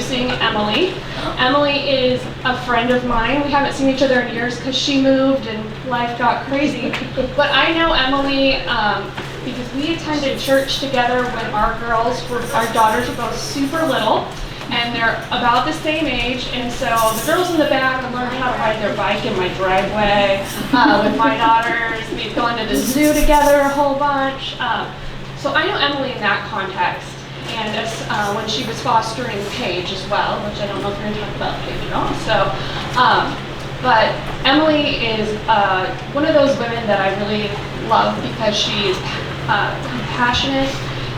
introducing Emily. Emily is a friend of mine. We haven't seen each other in years because she moved and life got crazy. But I know Emily because we attended church together when our daughters were both super little. And they're about the same age, and so the girls in the back have learned how to ride their bike in my driveway with my daughters. We've gone to the zoo together a whole bunch. So I know Emily in that context, and when she was fostering Paige as well, which I don't know if you're going to talk about Paige at all. So, but Emily is one of those women that I really love because she's compassionate,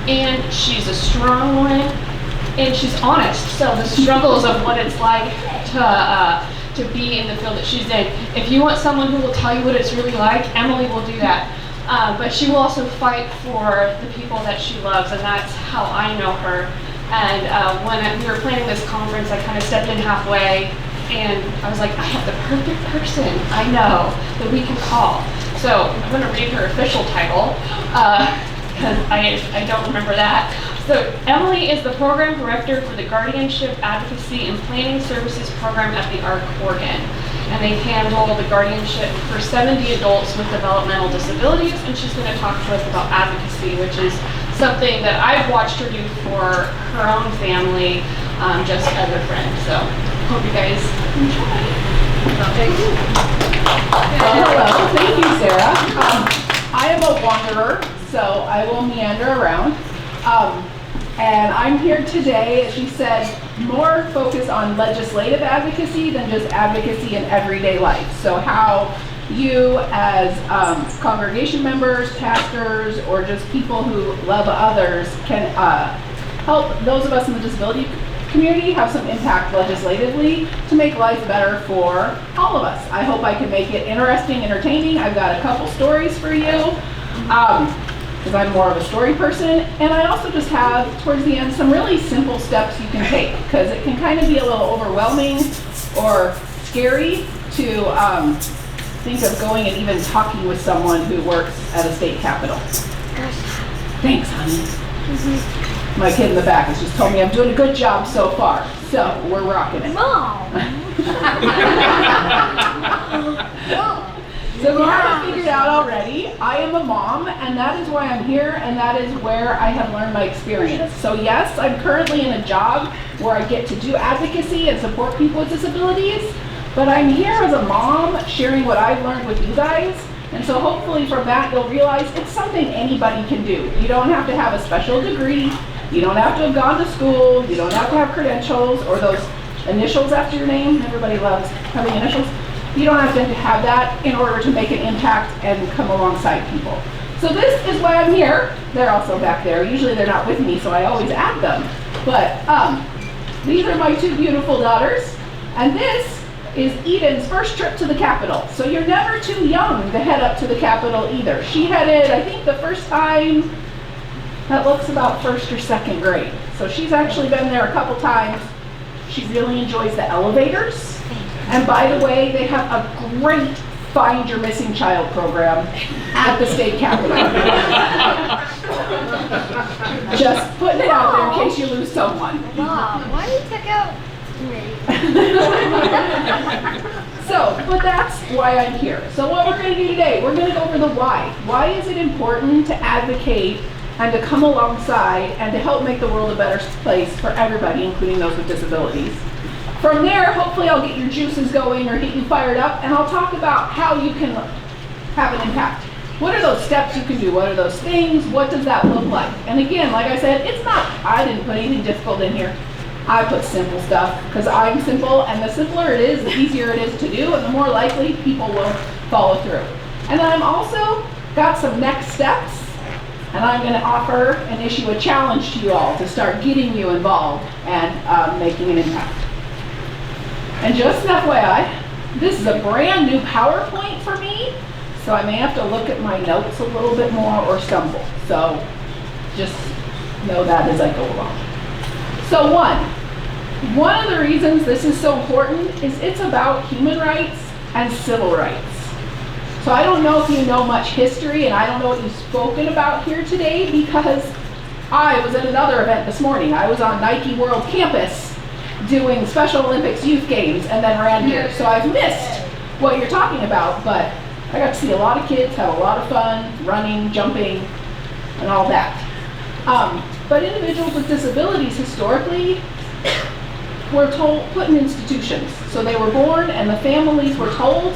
and she's a strong woman. And she's honest, so the struggles of what it's like to be in the field that she's in. If you want someone who will tell you what it's really like, Emily will do that. But she will also fight for the people that she loves, and that's how I know her. And when we were planning this conference, I kind of stepped in halfway, and I was like, I have the perfect person I know that we can call. So I'm going to read her official title, because I don't remember that. So Emily is the program director for the Guardianship, Advocacy, and Planning Services program at the ARC Oregon. And they handle the guardianship for 70 adults with developmental disabilities, and she's going to talk to us about advocacy, which is something that I've watched her do for her own family, just as a friend. So hope you guys enjoy. Thank you. Hello, thank you, Sarah. I am a wanderer, so I will meander around. And I'm here today, as she said, more focused on legislative advocacy than just advocacy in everyday life. So how you as congregation members, pastors, or just people who love others can help those of us in the disability community have some impact legislatively to make life better for all of us. I hope I can make it interesting, entertaining. I've got a couple stories for you. Because I'm more of a story person, and I also just have, towards the end, some really simple steps you can take, because it can kind of be a little overwhelming or scary to think of going and even talking with someone who works at a state capitol. Thanks, honey. Mm-hmm. My kid in the back has just told me I'm doing a good job so far, so we're rocking it. Mom! So you have it figured out already. I am a mom, and that is why I'm here, and that is where I have learned my experience. So yes, I'm currently in a job where I get to do advocacy and support people with disabilities, but I'm here as a mom sharing what I've learned with you guys, and so hopefully from that you'll realize it's something anybody can do. You don't have to have a special degree, you don't have to have gone to school, you don't have to have credentials or those initials after your name. Everybody loves having initials. You don't have to have that in order to make an impact and come alongside people. So this is why I'm here. They're also back there. Usually they're not with me, so I always add them. But these are my two beautiful daughters. And this is Eden's first trip to the Capitol. So you're never too young to head up to the Capitol either. She headed, I think the first time, that looks about first or second grade. So she's actually been there a couple times. She really enjoys the elevators. And by the way, they have a great Find Your Missing Child program at the state capitol. Just putting it out there in case you lose someone. Mom, why do you take out me? But that's why I'm here. So what we're going to do today, we're going to go over the why. Why is it important to advocate and to come alongside and to help make the world a better place for everybody, including those with disabilities? From there, hopefully I'll get your juices going or get you fired up, and I'll talk about how you can have an impact. What are those steps you can do? What are those things? What does that look like? And again, like I said, I didn't put anything difficult in here. I put simple stuff because I'm simple, and the simpler it is, the easier it is to do, and the more likely people will follow through. And then I'm also got some next steps, and I'm going to offer and issue a challenge to you all to start getting you involved and making an impact. And just an FYI, this is a brand new PowerPoint for me, so I may have to look at my notes a little bit more or stumble. So just know that as I go along. So one of the reasons this is so important is it's about human rights and civil rights. So I don't know if you know much history, and I don't know what you've spoken about here today, because I was at another event this morning. I was on Nike World Campus, doing Special Olympics youth games and then ran here. So I've missed what you're talking about, but I got to see a lot of kids have a lot of fun running, jumping, and all that. But individuals with disabilities historically were put in institutions. So they were born and the families were told,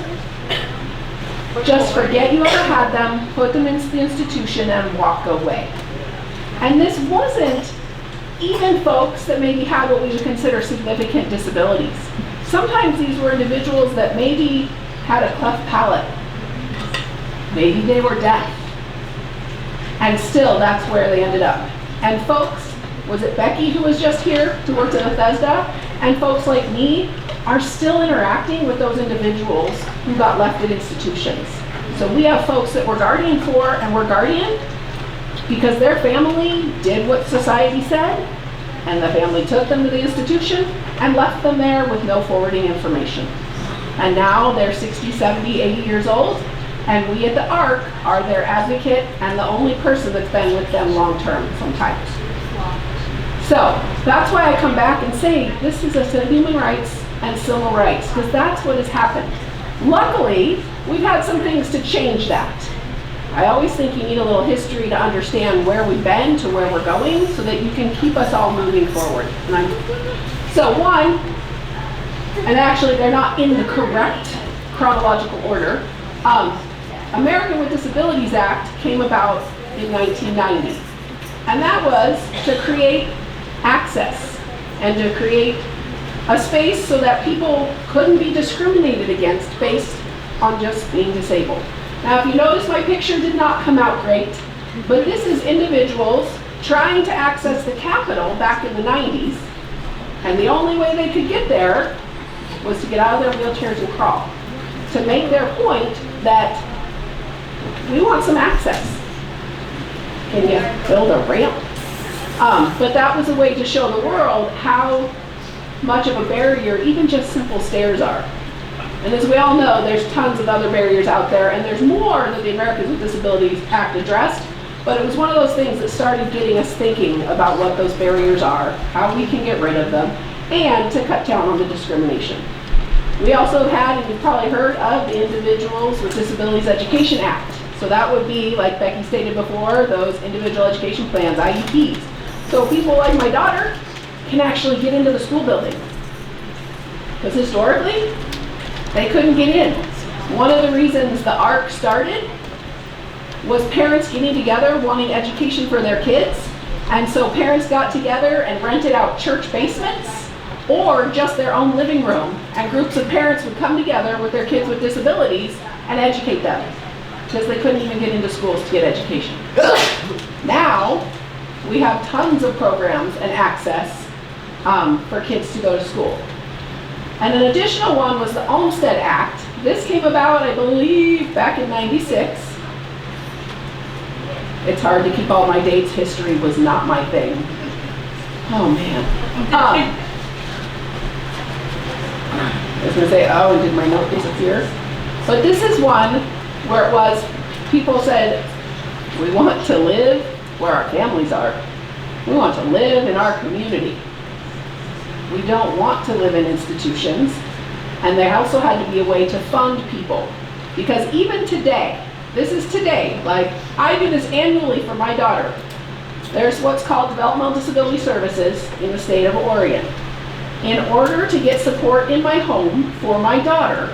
just forget you ever had them, put them into the institution and walk away. And this wasn't even folks that maybe had what we would consider significant disabilities. Sometimes these were individuals that maybe had a cleft palate. Maybe they were deaf. And still, that's where they ended up. And folks, was it Becky who was just here, who worked at Bethesda? And folks like me are still interacting with those individuals who got left at institutions. So we have folks that we're guardian for, and we're guardian because their family did what society said, and the family took them to the institution and left them there with no forwarding information. And now they're 60, 70, 80 years old, and we at the ARC are their advocate and the only person that's been with them long term sometimes. So that's why I come back and say this is a set of human rights and civil rights, because that's what has happened. Luckily, we've had some things to change that. I always think you need a little history to understand where we've been to where we're going so that you can keep us all moving forward. So one, and actually they're not in the correct chronological order, American with Disabilities Act came about in 1990. And that was to create access and to create a space so that people couldn't be discriminated against based on just being disabled. Now, if you notice, my picture did not come out great, but this is individuals trying to access the Capitol back in the 90s, and the only way they could get there was to get out of their wheelchairs and crawl, to make their point that we want some access. Can you build a ramp? But that was a way to show the world how much of a barrier even just simple stairs are. And as we all know, there's tons of other barriers out there, and there's more that the Americans with Disabilities Act addressed, but it was one of those things that started getting us thinking about what those barriers are, how we can get rid of them, and to cut down on the discrimination. We also had, and you've probably heard of, the Individuals with Disabilities Education Act. So that would be, like Becky stated before, those individual education plans, IEPs. So people like my daughter can actually get into the school building. Because historically, they couldn't get in. One of the reasons the ARC started was parents getting together wanting education for their kids. And so parents got together and rented out church basements or just their own living room. And groups of parents would come together with their kids with disabilities and educate them, because they couldn't even get into schools to get education. Now, we have tons of programs and access for kids to go to school. And an additional one was the Olmstead Act. This came about, I believe, back in '96. It's hard to keep all my dates. History was not my thing. Oh, man. I was going to say, oh, and did my note disappear? But this is one where it was, people said, we want to live where our families are. We want to live in our community. We don't want to live in institutions. And there also had to be a way to fund people. Because even today, this is today, like I do this annually for my daughter. There's what's called Developmental Disability Services in the state of Oregon. In order to get support in my home for my daughter,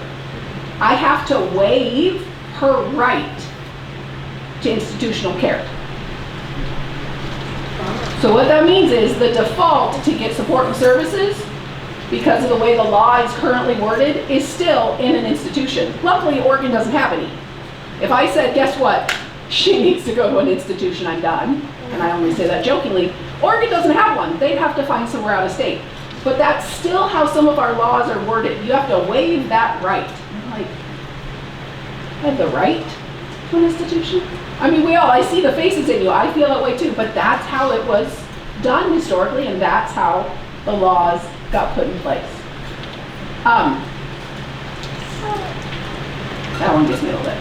I have to waive her right to institutional care. So what that means is the default to get support and services, because of the way the law is currently worded, is still in an institution. Luckily, Oregon doesn't have any. If I said, guess what? She needs to go to an institution, I'm done. And I only say that jokingly. Oregon doesn't have one. They'd have to find somewhere out of state. But that's still how some of our laws are worded. You have to waive that right. I'm like, I have the right to an institution? I mean, I see the faces in you. I feel that way too, but that's how it was done historically, and that's how the laws got put in place. That one just nailed it.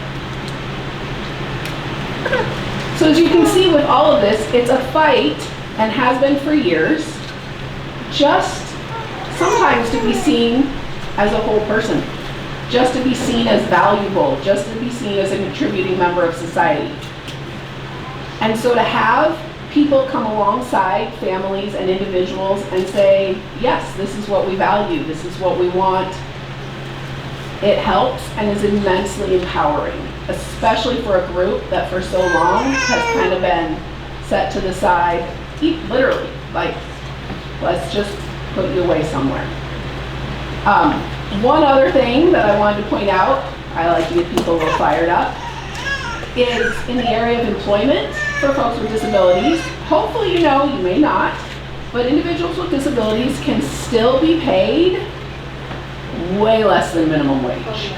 So as you can see with all of this, it's a fight, and has been for years, just sometimes to be seen as a whole person, just to be seen as valuable, just to be seen as a contributing member of society. And so to have people come alongside families and individuals and say, yes, this is what we value, this is what we want, it helps and is immensely empowering, especially for a group that for so long has kind of been set to the side, literally, like, let's just put you away somewhere. One other thing that I wanted to point out, I like to get people a little fired up, is in the area of employment for folks with disabilities. Hopefully you know, you may not, but individuals with disabilities can still be paid way less than minimum wage.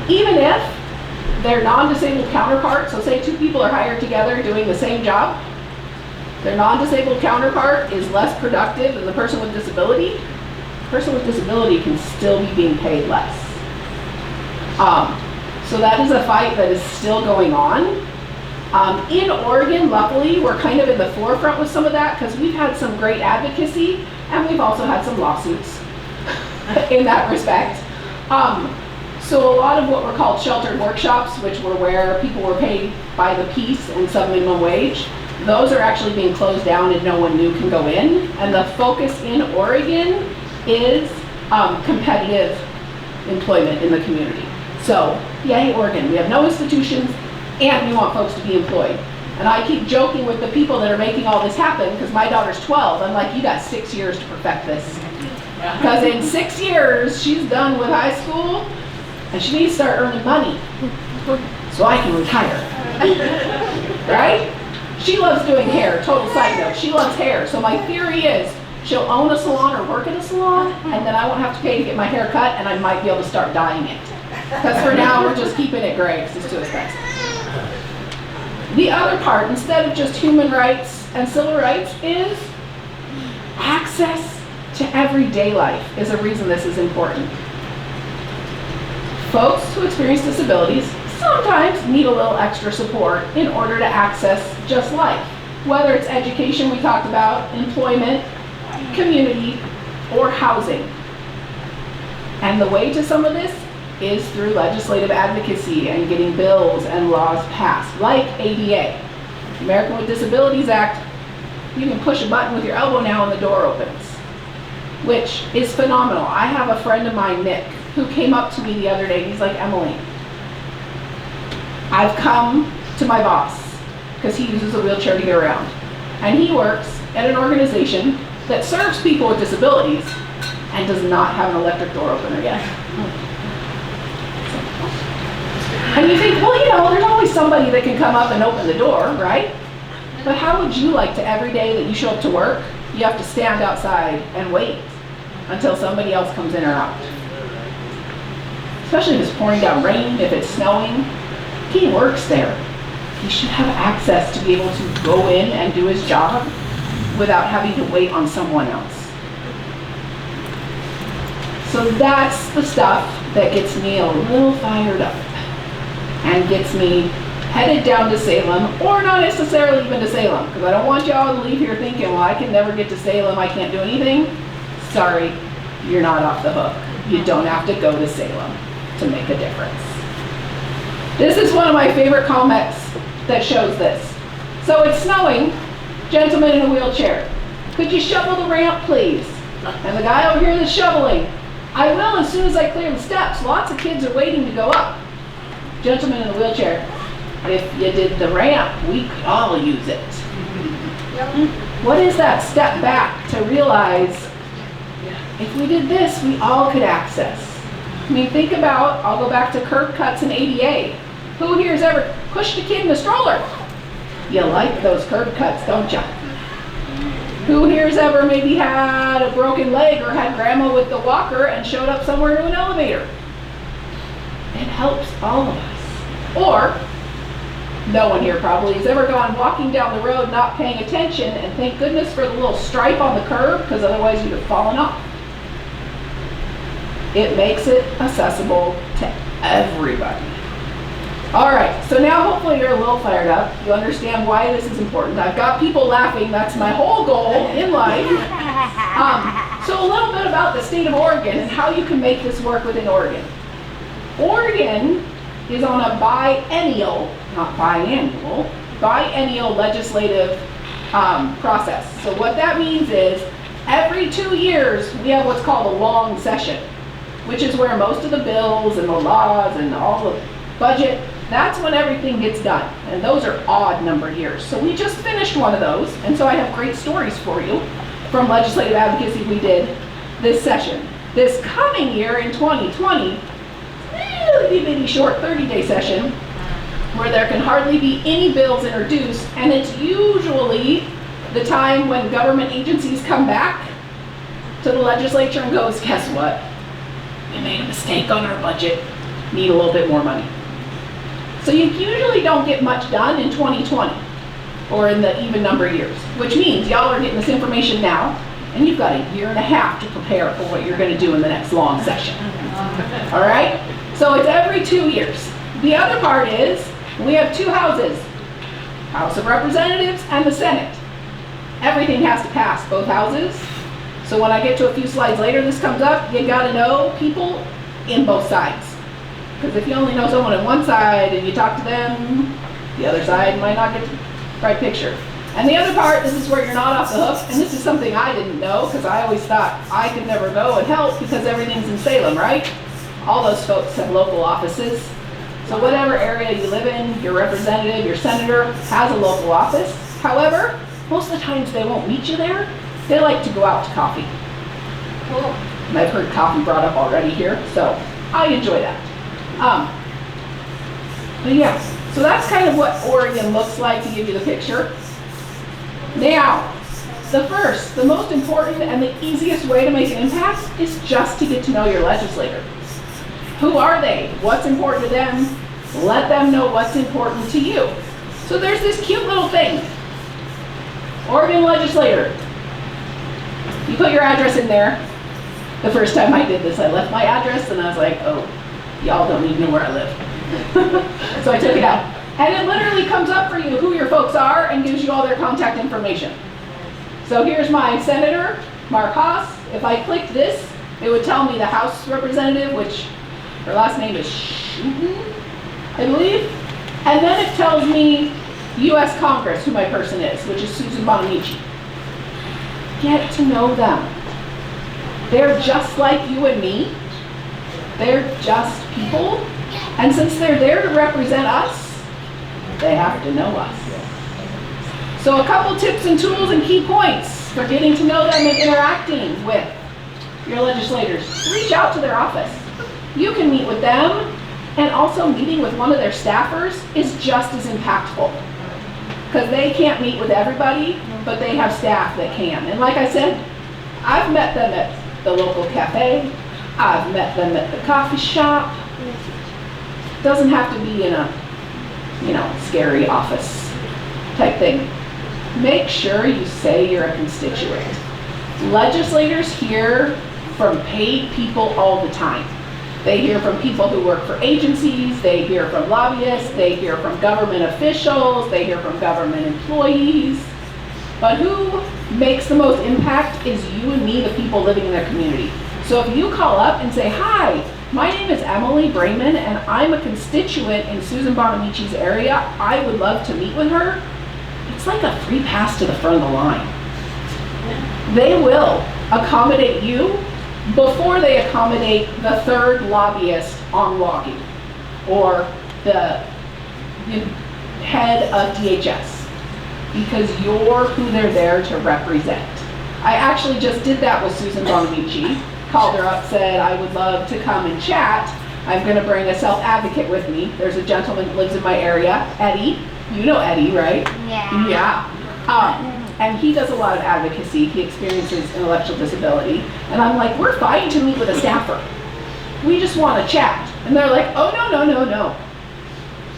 Even if their non-disabled counterpart, so say two people are hired together doing the same job, their non-disabled counterpart is less productive than the person with disability, the person with disability can still be being paid less. So that is a fight that is still going on. In Oregon, luckily, we're kind of in the forefront with some of that because we've had some great advocacy and we've also had some lawsuits in that respect. So a lot of what were called sheltered workshops, which were where people were paid by the piece and sub minimum wage, those are actually being closed down and no one new can go in. And the focus in Oregon is competitive employment in the community. So, yay, Oregon, we have no institutions and we want folks to be employed. And I keep joking with the people that are making all this happen, because my daughter's 12, I'm like, you got 6 years to perfect this. Because in 6 years, she's done with high school and she needs to start earning money so I can retire. Right? She loves doing hair, total side note, she loves hair. So my theory is she'll own a salon or work in a salon and then I won't have to pay to get my hair cut and I might be able to start dyeing it. Because for now, we're just keeping it gray because it's too expensive. The other part, instead of just human rights and civil rights, is access to everyday life is a reason this is important. Folks who experience disabilities sometimes need a little extra support in order to access just life, whether it's education we talked about, employment, community, or housing. And the way to some of this is through legislative advocacy and getting bills and laws passed, like ADA. American with Disabilities Act, you can push a button with your elbow now and the door opens, which is phenomenal. I have a friend of mine, Nick, who came up to me the other day. He's like, Emily, I've come to my boss, because he uses a wheelchair to get around, and he works at an organization that serves people with disabilities and does not have an electric door opener yet. And you think, well, you know, there's always somebody that can come up and open the door, right? But how would you like to, every day that you show up to work, you have to stand outside and wait until somebody else comes in or out? Especially if it's pouring down rain, if it's snowing. He works there. He should have access to be able to go in and do his job without having to wait on someone else. So that's the stuff that gets me a little fired up and gets me headed down to Salem, or not necessarily even to Salem, because I don't want y'all to leave here thinking, well, I can never get to Salem, I can't do anything. Sorry, you're not off the hook. You don't have to go to Salem to make a difference. This is one of my favorite comments that shows this. So it's snowing, gentleman in a wheelchair. Could you shovel the ramp, please? And the guy over here that's shoveling, I will as soon as I clear the steps. Lots of kids are waiting to go up. Gentleman in a wheelchair, if you did the ramp, we could all use it. What is that step back to realize if we did this, we all could access? I mean, think about, I'll go back to curb cuts and ADA. Who here has ever pushed a kid in a stroller? You like those curb cuts, don't you? Who here has ever maybe had a broken leg or had grandma with the walker and showed up somewhere to an elevator? It helps all of us. Or, no one here probably has ever gone walking down the road not paying attention, and thank goodness for the little stripe on the curb, because otherwise you'd have fallen off. It makes it accessible to everybody. All right, so now hopefully you're a little fired up. You understand why this is important. I've got people laughing. That's my whole goal in life. the state of Oregon and how you can make this work within Oregon. Oregon is on a biennial, not biannual, biennial legislative process. So what that means is every 2 years we have what's called a long session, which is where most of the bills and the laws and all the budget, that's when everything gets done. And those are odd numbered years. So we just finished one of those, and so I have great stories for you from legislative advocacy we did this session. This coming year in 2020, really bitty short 30-day session where there can hardly be any bills introduced, and it's usually the time when government agencies come back to the legislature and goes, guess what? We made a mistake on our budget, need a little bit more money. So you usually don't get much done in 2020 or in the even number years, which means y'all are getting this information now, and you've got a year and a half to prepare for what you're going to do in the next long session. All right? So it's every 2 years. The other part is we have 2 houses, House of Representatives and the Senate. Everything has to pass both houses. So when I get to a few slides later, this comes up, you got to know people in both sides. Because if you only know someone on one side and you talk to them, the other side might not get the right picture. And the other part, this is where you're not off the hook, and this is something I didn't know because I always thought I could never go and help because everything's in Salem, right? All those folks have local offices. So whatever area you live in, your representative, your senator has a local office. However, most of the times they won't meet you there. They like to go out to coffee. Cool. And I've heard coffee brought up already here, so I enjoy that. But yeah, so that's kind of what Oregon looks like to give you the picture. Now, the most important and the easiest way to make an impact is just to get to know your legislator. Who are they? What's important to them? Let them know what's important to you. So there's this cute little thing. Oregon legislator. You put your address in there. The first time I did this, I left my address and I was like, oh, y'all don't even know where I live. So I took it out. And it literally comes up for you who your folks are and gives you all their contact information. So here's my senator, Mark Haas. If I clicked this, it would tell me the House representative, which her last name is Shooten, I believe. And then it tells me U.S. Congress, who my person is, which is Susan Bonamici. Get to know them. They're just like you and me. They're just people. And since they're there to represent us, they have to know us. So a couple tips and tools and key points for getting to know them and interacting with your legislators. Reach out to their office. You can meet with them, and also meeting with one of their staffers is just as impactful. Because they can't meet with everybody, but they have staff that can. And like I said, I've met them at the local cafe. I've met them at the coffee shop. Doesn't have to be in a, scary office type thing. Make sure you say you're a constituent. Legislators hear from paid people all the time. They hear from people who work for agencies, they hear from lobbyists, they hear from government officials, they hear from government employees. But who makes the most impact is you and me, the people living in their community. So if you call up and say, hi, my name is Emily Braman and I'm a constituent in Susan Bonamici's area, I would love to meet with her, it's like a free pass to the front of the line. They will accommodate you before they accommodate the third lobbyist on logging or the head of DHS, because you're who they're there to represent. I actually just did that with Susan Bonamici. Called her up, said I would love to come and chat. I'm going to bring a self-advocate with me. There's a gentleman that lives in my area, Eddie. You know Eddie, right? Yeah. Yeah. And he does a lot of advocacy. He experiences intellectual disability. And I'm like, we're fine to meet with a staffer. We just want to chat. And they're like, oh, no.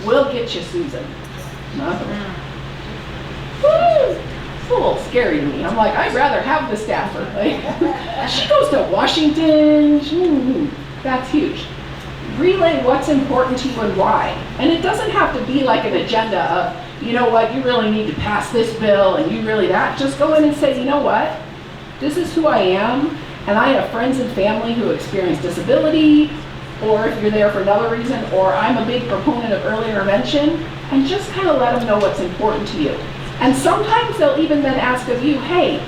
We'll get you, Susan. Woo! It's a little scary to me. I'm like, I'd rather have the staffer. Like, she goes to Washington. That's huge. Relay what's important to you and why. And it doesn't have to be like an agenda of, you know what, you really need to pass this bill and you really that. Just go in and say, you know what, this is who I am and I have friends and family who experience disability, or if you're there for another reason, or I'm a big proponent of early intervention, and just kind of let them know what's important to you. And sometimes they'll even then ask of you, hey,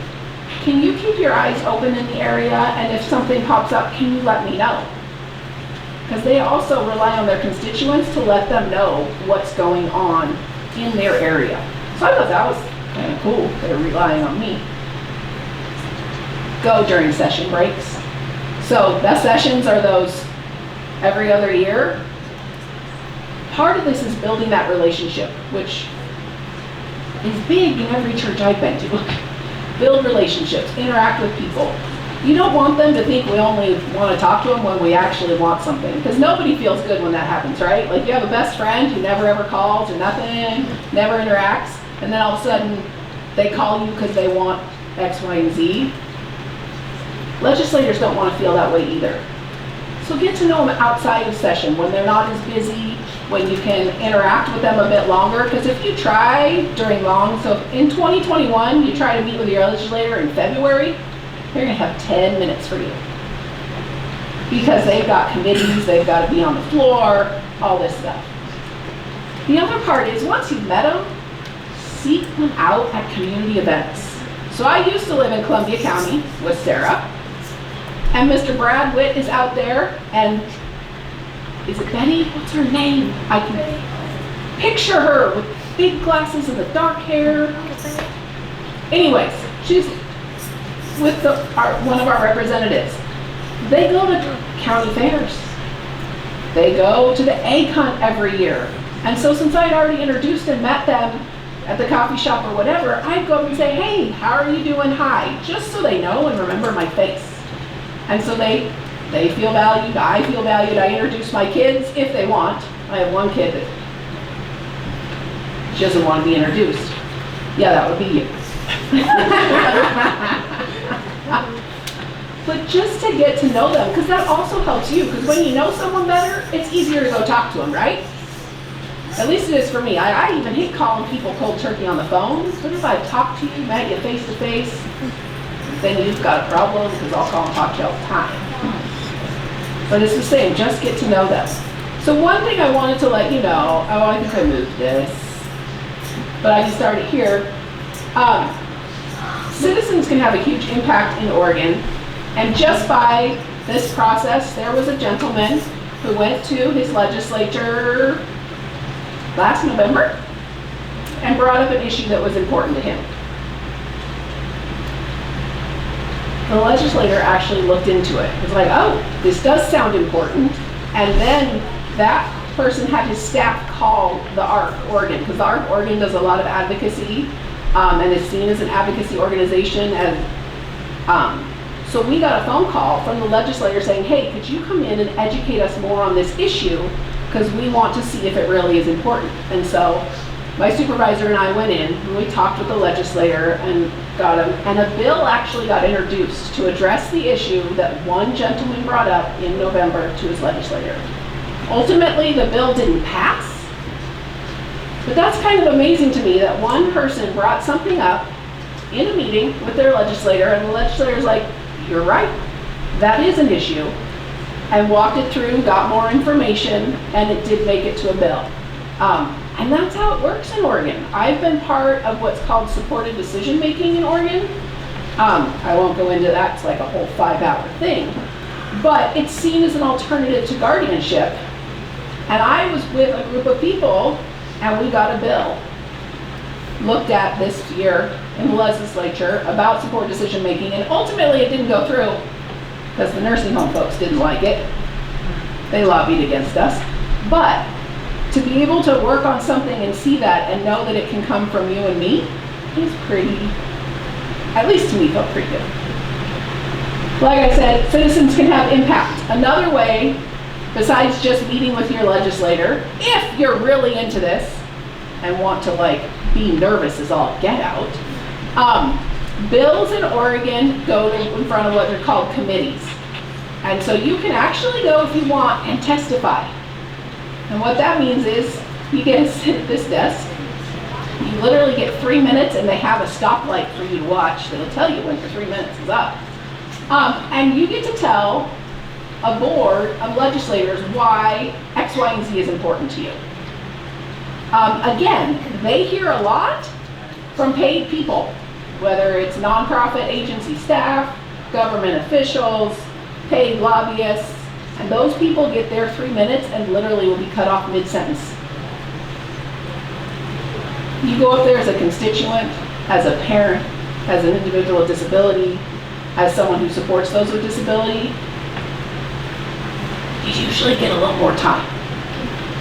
can you keep your eyes open in the area, and if something pops up, can you let me know? Because they also rely on their constituents to let them know what's going on in their area. So I thought that was kind of cool. They're relying on me. Go during session breaks. So best sessions are those every other year. Part of this is building that relationship, which is big in every church I've been to. Build relationships, interact with people. You don't want them to think we only want to talk to them when we actually want something, because nobody feels good when that happens, right? Like you have a best friend who never ever calls or nothing, never interacts, and then all of a sudden they call you because they want X, Y, and Z. Legislators don't want to feel that way either. So get to know them outside of session when they're not as busy, when you can interact with them a bit longer. Because if you try during long, so in 2021, you try to meet with your legislator in February, they're going to have 10 minutes for you. Because they've got committees, they've got to be on the floor, all this stuff. The other part is once you've met them, seek them out at community events. So I used to live in Columbia County with Sarah. And Mr. Brad Witt is out there, and is it Betty? What's her name? I can picture her with big glasses and the dark hair. Anyways, she's with one of our representatives. They go to county fairs. They go to the egg hunt every year. And so since I'd already introduced and met them at the coffee shop or whatever, I'd go up and say, hey, how are you doing? Hi, just so they know and remember my face. And so they feel valued, I feel valued, I introduce my kids if they want. I have one kid that she doesn't want to be introduced. Yeah, that would be you. But just to get to know them, because that also helps you, because when you know someone better, it's easier to go talk to them, right? At least it is for me. I even hate calling people cold turkey on the phone. But if I talk to you, met you face to face, then you've got a problem, because I'll call and talk to you all the time. But it's the same, just get to know them. So one thing I wanted to let you know, oh, I think I moved this, but I can start it here. Citizens can have a huge impact in Oregon, and just by this process, there was a gentleman who went to his legislature last November and brought up an issue that was important to him. The legislator actually looked into it. It was like, oh, this does sound important. And then that person had his staff call the ARC Oregon, because the ARC Oregon does a lot of advocacy and is seen as an advocacy organization. So we got a phone call from the legislator saying, hey, could you come in and educate us more on this issue, because we want to see if it really is important. And so my supervisor and I went in and we talked with the legislator and got him, and a bill actually got introduced to address the issue that one gentleman brought up in November to his legislator. Ultimately, the bill didn't pass, but that's kind of amazing to me that one person brought something up in a meeting with their legislator, and the legislator's like, you're right, that is an issue, and walked it through, got more information, and it did make it to a bill. And that's how it works in Oregon. I've been part of what's called supported decision making in Oregon. I won't go into that, it's like a whole 5-hour thing. But it's seen as an alternative to guardianship. And I was with a group of people, and we got a bill looked at this year in the legislature about supported decision making, and ultimately it didn't go through because the nursing home folks didn't like it. They lobbied against us. But to be able to work on something and see that and know that it can come from you and me is pretty, at least to me, felt pretty good. Like I said, citizens can have impact. Another way, besides just meeting with your legislator, if you're really into this and want to like be nervous as all get out, bills in Oregon go in front of what they're called committees. And so you can actually go if you want and testify. And what that means is you get to sit at this desk, you literally get 3 minutes, and they have a stoplight for you to watch that'll tell you when your 3 minutes is up. And you get to tell a board of legislators why X, Y, and Z is important to you. Again, they hear a lot from paid people, whether it's nonprofit agency staff, government officials, paid lobbyists, and those people get their 3 minutes and literally will be cut off mid-sentence. You go up there as a constituent, as a parent, as an individual with disability, as someone who supports those with disability, you usually get a little more time.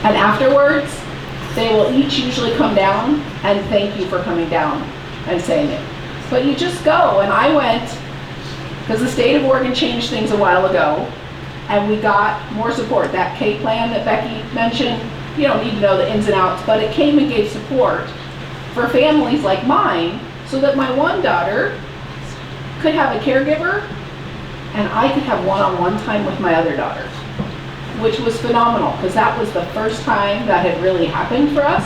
And afterwards, they will each usually come down and thank you for coming down and saying it. But you just go, and I went, because the state of Oregon changed things a while ago, and we got more support. That K plan that Becky mentioned, you don't need to know the ins and outs, but it came and gave support for families like mine, so that my one daughter could have a caregiver, and I could have one-on-one time with my other daughter, which was phenomenal, because that was the first time that had really happened for us,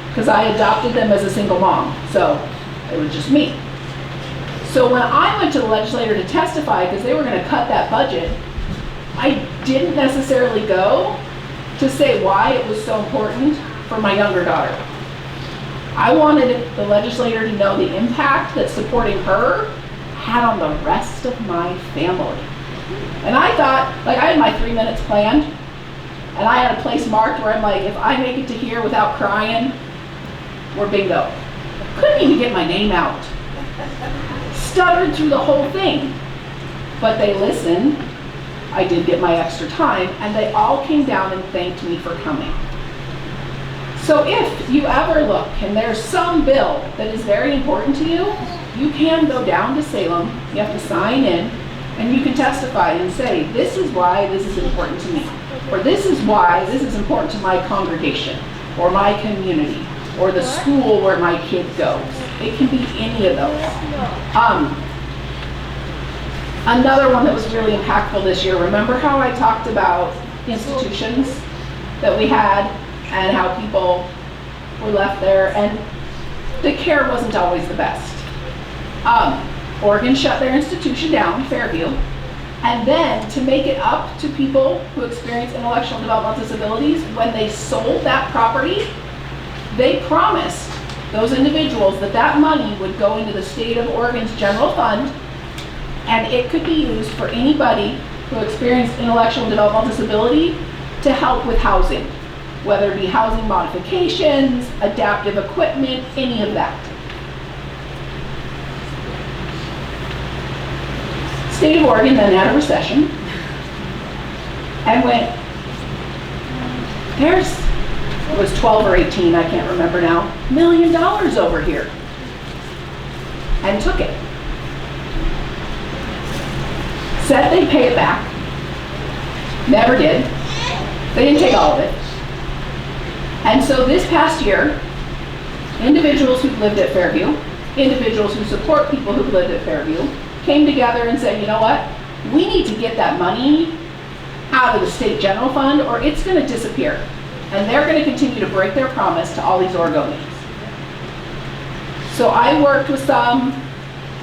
because I adopted them as a single mom, so it was just me. So when I went to the legislator to testify, because they were going to cut that budget, I didn't necessarily go to say why it was so important for my younger daughter. I wanted the legislator to know the impact that supporting her had on the rest of my family. And I thought, like, I had my 3 minutes planned, and I had a place marked where I'm like, if I make it to here without crying, we're bingo. Couldn't even get my name out. Stuttered through the whole thing. But they listened. I did get my extra time, and they all came down and thanked me for coming. So if you ever look and there's some bill that is very important to you, you can go down to Salem, you have to sign in, and you can testify and say, this is why this is important to me, or this is why this is important to my congregation, or my community, or the school where my kid goes. It can be any of those. Another one that was really impactful this year, remember how I talked about institutions that we had and how people were left there, and the care wasn't always the best. Oregon shut their institution down, Fairview, and then to make it up to people who experience intellectual and developmental disabilities, when they sold that property, they promised those individuals that that money would go into the state of Oregon's general fund, and it could be used for anybody who experienced intellectual and developmental disability to help with housing, whether it be housing modifications, adaptive equipment, any of that. State of Oregon then had a recession and went, it was 12 or 18, I can't remember now, $1 million over here, and took it. Said they'd pay it back, never did. They didn't take all of it. And so this past year, individuals who've lived at Fairview, individuals who support people who've lived at Fairview, came together and said, you know what, we need to get that money out of the state general fund or it's going to disappear. And they're going to continue to break their promise to all these Oregonians. So I worked with some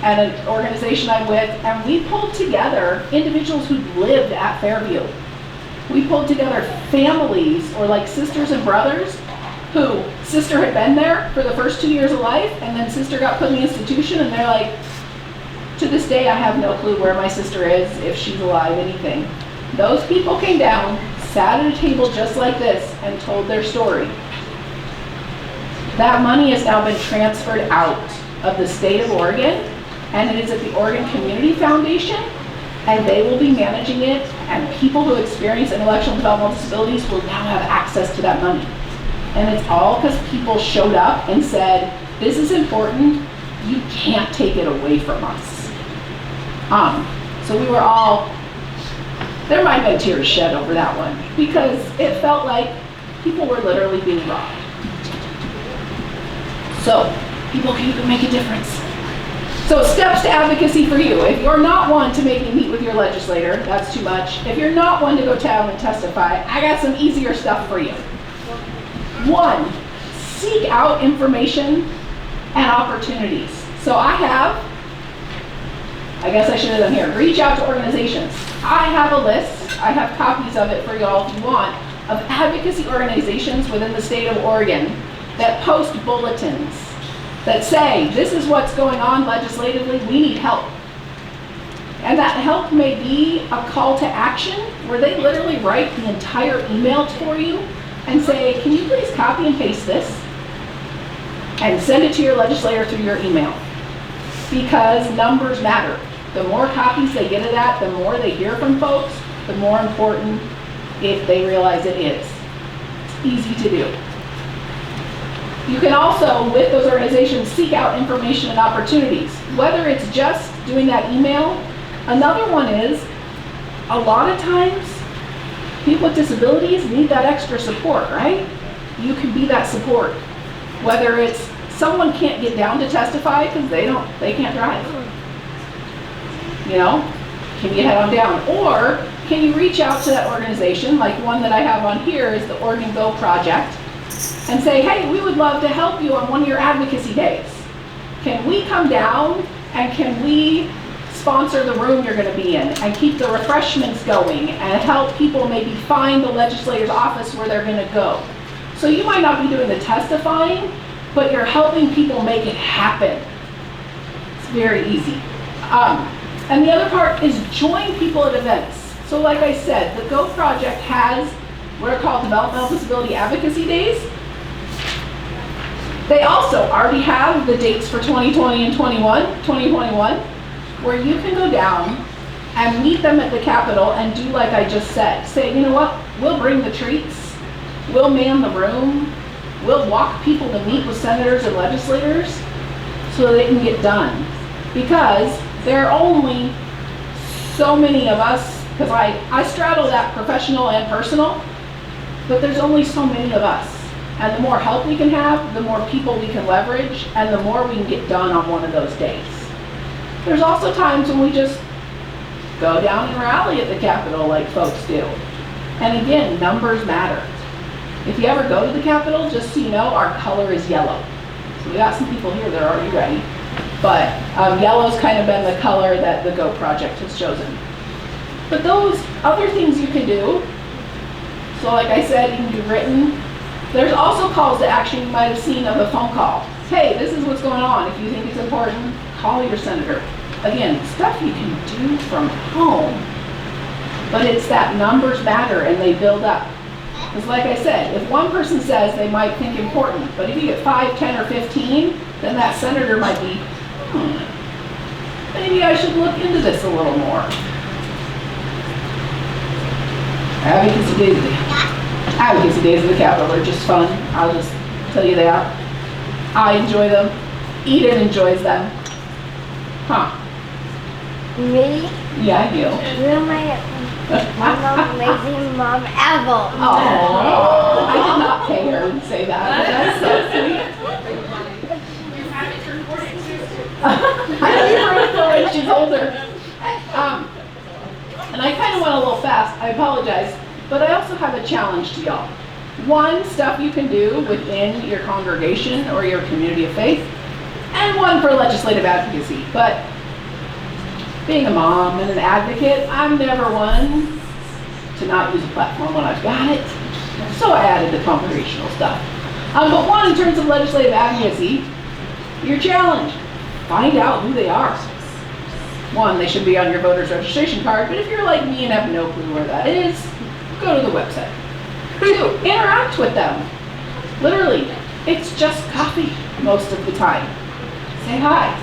at an organization I'm with, and we pulled together individuals who lived at Fairview. We pulled together families, or like sisters and brothers, who sister had been there for the first 2 years of life, and then sister got put in the institution, and they're like, to this day I have no clue where my sister is, if she's alive, anything. Those people came down, sat at a table just like this, and told their story. That money has now been transferred out of the state of Oregon, and it is at the Oregon Community Foundation, and they will be managing it, and people who experience intellectual and developmental disabilities will now have access to that money. And it's all because people showed up and said, this is important, you can't take it away from us. So we were all, there might have been tears shed over that one, because it felt like people were literally being robbed. So people can make a difference. So steps to advocacy for you. If you're not one to make me meet with your legislator, that's too much. If you're not one to go town and testify, I got some easier stuff for you. 1, seek out information and opportunities. So I have I guess I should have done here. Reach out to organizations. I have a list, I have copies of it for y'all if you want, of advocacy organizations within the state of Oregon that post bulletins that say, this is what's going on legislatively, we need help. And that help may be a call to action where they literally write the entire email for you and say, can you please copy and paste this and send it to your legislator through your email? Because numbers matter. The more copies they get of that, the more they hear from folks, the more important if they realize it is. It's easy to do. You can also, with those organizations, seek out information and opportunities. Whether it's just doing that email, another one is, a lot of times, people with disabilities need that extra support, right? You can be that support. Whether it's someone can't get down to testify because they can't drive. You know, can you head on down? Or can you reach out to that organization, like one that I have on here is the Oregon Go Project, and say, hey, we would love to help you on one of your advocacy days. Can we come down and can we sponsor the room you're going to be in and keep the refreshments going and help people maybe find the legislator's office where they're going to go? So you might not be doing the testifying, but you're helping people make it happen. It's very easy. And the other part is join people at events. So like I said, the Go Project has what are called Developmental Disability Advocacy Days. They also already have the dates for 2020 and 2021, where you can go down and meet them at the Capitol and do like I just said. Say, you know what, we'll bring the treats, we'll man the room, we'll walk people to meet with senators and legislators so they can get done. Because there are only so many of us, because I straddle that professional and personal, but there's only so many of us. And the more help we can have, the more people we can leverage, and the more we can get done on one of those days. There's also times when we just go down and rally at the Capitol like folks do. And again, numbers matter. If you ever go to the Capitol, just so you know, our color is yellow. So we got some people here that are already ready. But yellow's kind of been the color that the Go Project has chosen. But those other things you can do, so like I said, you can do written. There's also calls to action you might have seen of a phone call. Hey, this is what's going on. If you think it's important, call your senator. Again, stuff you can do from home. But it's that numbers matter and they build up. Because like I said, if one person says they might think important, but if you get 5, 10, or 15, then that senator might be, maybe I should look into this a little more. Advocacy days of the Capitol are just fun. I'll just tell you that. I enjoy them. Eden enjoys them. Huh? Me? Yeah, I do. You're my most amazing mom ever. Oh, I did not pay her to say that. But that's so sweet. I leave her for when she's older. And I kind of went a little fast. I apologize. But I also have a challenge to y'all. One, stuff you can do within your congregation or your community of faith, and one for legislative advocacy. But being a mom and an advocate, I'm never one to not use a platform when I've got it. So I added the congregational stuff. But one, in terms of legislative advocacy, your challenge, find out who they are. One, they should be on your voter's registration card, but if you're like me and have no clue where that is, go to the website. 2, interact with them. Literally, it's just coffee most of the time. Say hi.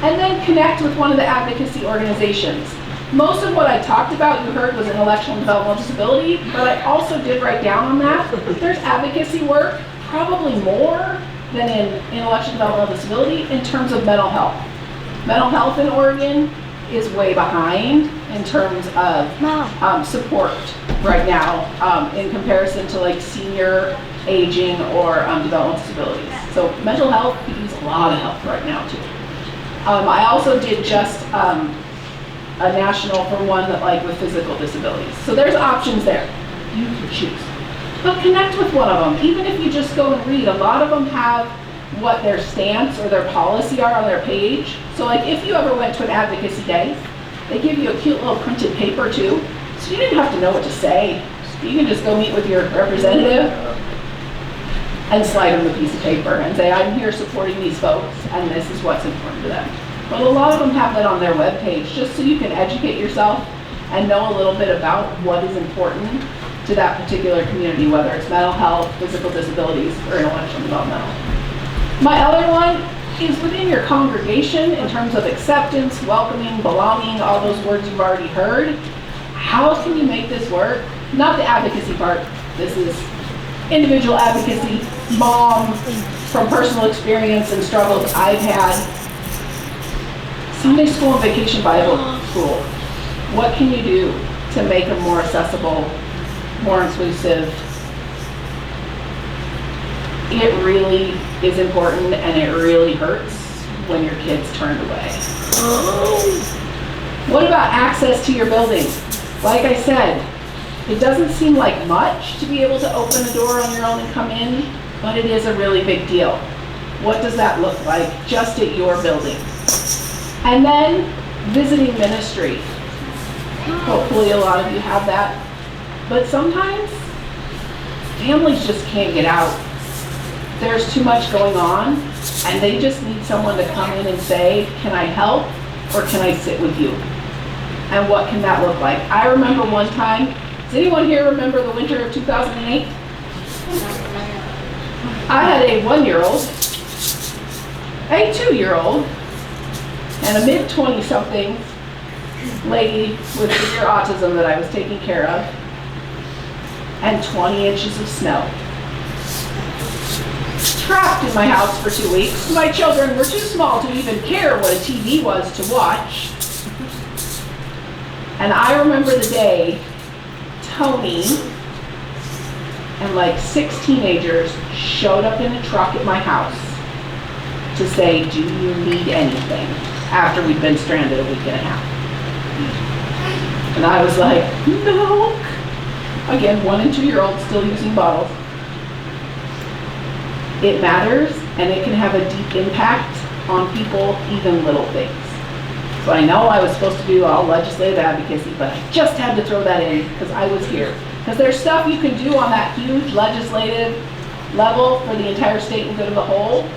And then connect with one of the advocacy organizations. Most of what I talked about, you heard, was intellectual and developmental disability, but I also did write down on that. There's advocacy work, probably more than in intellectual and developmental disability in terms of mental health. Mental health in Oregon is way behind in terms of support right now in comparison to like senior aging or developmental disabilities. So mental health needs a lot of help right now too. I also did just a national for one that like with physical disabilities. So there's options there. You can choose. But connect with one of them. Even if you just go and read, a lot of them have what their stance or their policy are on their page. So like if you ever went to an advocacy day They give you a cute little printed paper too, so you didn't have to know what to say. You can just go meet with your representative and slide them a piece of paper and say, I'm here supporting these folks and this is what's important to them. But a lot of them have that on their webpage just so you can educate yourself and know a little bit about what is important to that particular community, whether it's mental health, physical disabilities, or intellectual developmental. My other one is within your congregation in terms of acceptance, welcoming, belonging, all those words you've already heard. How can you make this work? Not the advocacy part. This is individual advocacy, mom, from personal experience and struggles I've had. Sunday school and vacation Bible school. What can you do to make them more accessible, more inclusive? It really is important and it really hurts when your kids turn away. What about access to your building? Like I said, it doesn't seem like much to be able to open a door on your own and come in, but it is a really big deal. What does that look like just at your building? And then visiting ministry. Hopefully a lot of you have that. But sometimes families just can't get out. There's too much going on and they just need someone to come in and say, can I help or can I sit with you? And what can that look like? I remember one time, does anyone here remember the winter of 2008? I had a 1-year-old, a 2-year-old, and a mid-20-something lady with severe autism that I was taking care of, and 20 inches of snow. Trapped in my house for 2 weeks. My children were too small to even care what a TV was to watch. And I remember the day Tony and like 6 teenagers showed up in a truck at my house to say, do you need anything? After we'd been stranded a week and a half. And I was like, no. Again, 1 and 2-year-olds still using bottles. It matters and it can have a deep impact on people, even little things. So I know I was supposed to do all legislative advocacy, but I just had to throw that in because I was here. Because there's stuff you can do on that huge legislative level for the entire state and good of the whole.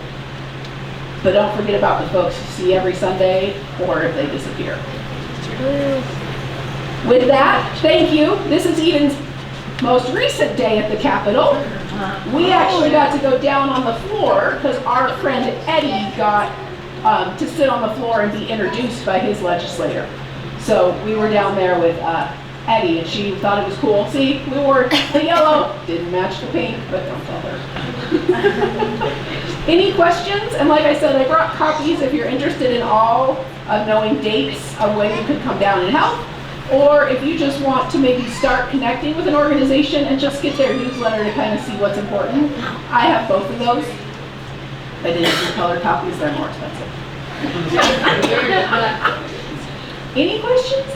But don't forget about the folks you see every Sunday or if they disappear. With that, thank you. This is Eden's most recent day at the Capitol. We actually got to go down on the floor because our friend Eddie got to sit on the floor and be introduced by his legislator. So we were down there with Eddie and she thought it was cool. See, we wore the yellow, didn't match the pink, but don't tell her. Any questions? And like I said, I brought copies if you're interested in all of knowing dates of when you could come down and help. Or if you just want to maybe start connecting with an organization and just get their newsletter to kind of see what's important. I have both of those. I didn't do color copies, they're more expensive. Any questions?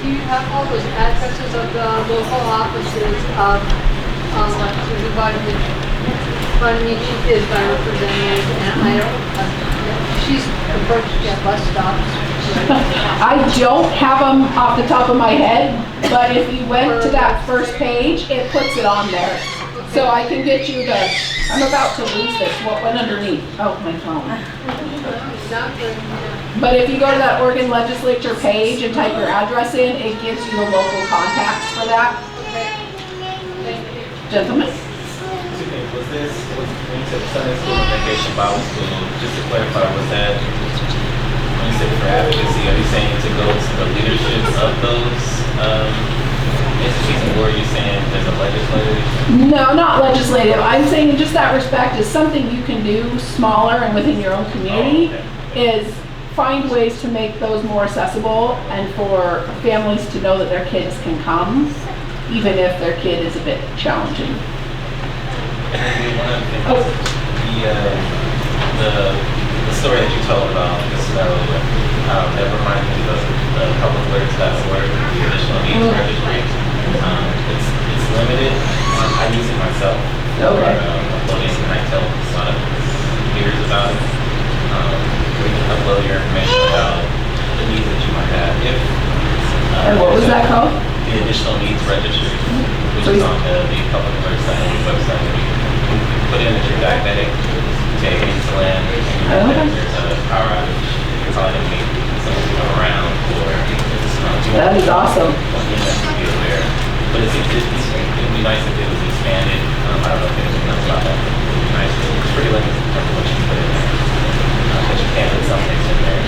Do you have all those addresses of the local offices of everybody chief is my representative and I don't, she's approached at bus stops. I don't have them off the top of my head, but if you went to that first page, it puts it on there. So I can get you the, I'm about to lose this, what went underneath? Oh, my phone. But if you go to that Oregon Legislature page and type your address in, it gives you the local contacts for that. Gentlemen? Was this, when you said Sunday school and vacation Bible school, just to clarify, was that, when you said for advocacy, are you saying to go to the leadership of those institutions, or are you saying there's a legislative? No, not legislative. I'm saying in just that respect is something you can do smaller and within your own community is find ways to make those more accessible and for families to know that their kids can come, even if their kid is a bit challenging. And then one other thing, the story that you told about the snow, that reminded me of the publicworks.org, the additional needs registry. It's limited. I use it myself for uploading, and I tell a lot of peers about it. your information about the needs that you might have. If And what was that called? the additional needs registry, which So is you- on the public alert site and the website. You can put in that you're diabetic, take insulin, and Okay. there's a power outage. You're probably going to need someone to come around, or That is awesome. to be aware. But it'd be nice if it was expanded. I don't know if anyone knows about that. But it'd be nice. It's pretty limited in terms of what you can put in there. But you can put some things in there,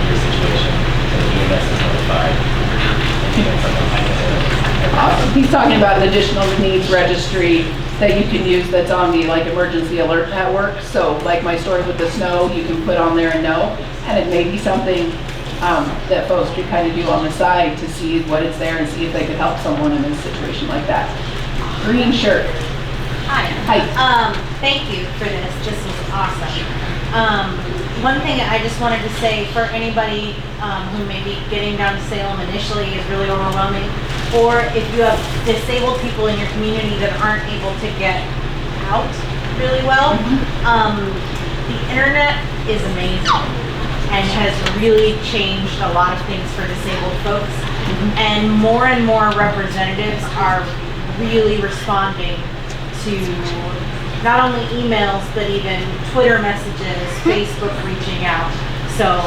your situation, and the EMS is notified. And you get something like that. Awesome. He's talking about an additional needs registry that you can use that's on the like emergency alert network. So like my story with the snow, you can put on there and know, and it may be something that folks could kind of do on the side to see what it's there and see if they could help someone in a situation like that. Green shirt. Hi. Hi. Thank you for this. This is awesome. One thing I just wanted to say for anybody who may be getting down to Salem initially is really overwhelming, or if you have disabled people in your community that aren't able to get out really well, the internet is amazing and has really changed a lot of things for disabled folks. And more representatives are really responding to not only emails, but even Twitter messages, Facebook reaching out. So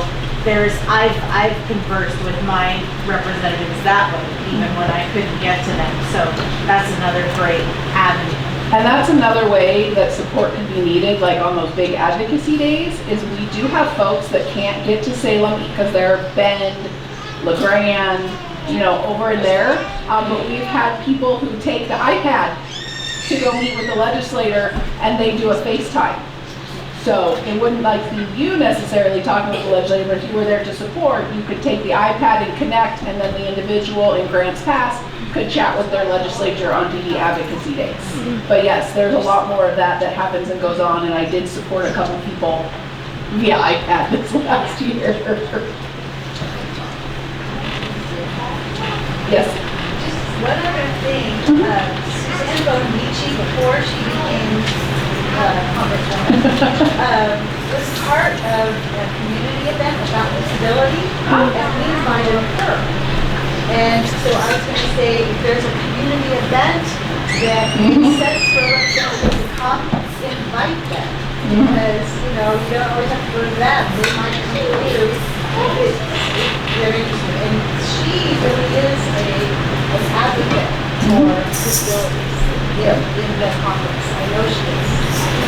I've conversed with my representatives that way, even when I couldn't get to them. So that's another great avenue. And that's another way that support can be needed, like on those big advocacy days, is we do have folks that can't get to Salem because they're Bend, LeGrand, over in there. But we've had people who take the iPad to go meet with the legislator and they do a FaceTime. So it wouldn't be you necessarily talking with the legislator, but if you were there to support, you could take the iPad and connect, and then the individual in Grants Pass could chat with their legislature on DD advocacy days. But yes, there's a lot more of that happens and goes on, and I did support a couple people via iPad this last year. Yes. Just one other thing, Suzanne Bonici, before she became congresswoman, was part of a community event about disability, and we invited her. And so I was going to say, if there's a community event that makes sense for representatives to come, invite them. Because, you don't always have to go to them, they might come to you. It's very interesting. And she really is an advocate for disabilities in the Congress. I know she is.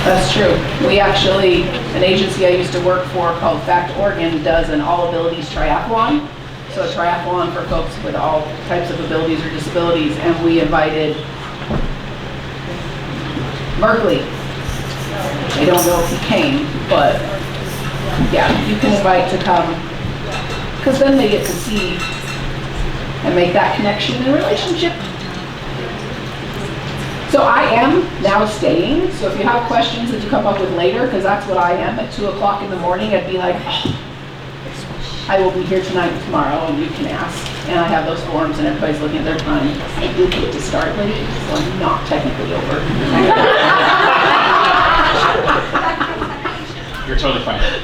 That's true. We actually, an agency I used to work for called Fact Oregon does an all abilities triathlon. So a triathlon for folks with all types of abilities or disabilities, and we invited Merkley. I don't know if he came, but yeah, you can invite to come, because then they get to see and make that connection and relationship. So I am now staying, so if you have questions that you come up with later, because that's what I am at 2 o'clock in the morning, I'd be like, oh, I will be here tonight and tomorrow, and you can ask. And I have those forms, and everybody's looking at their time. I did get to start late, so I'm not technically over. You're totally fine.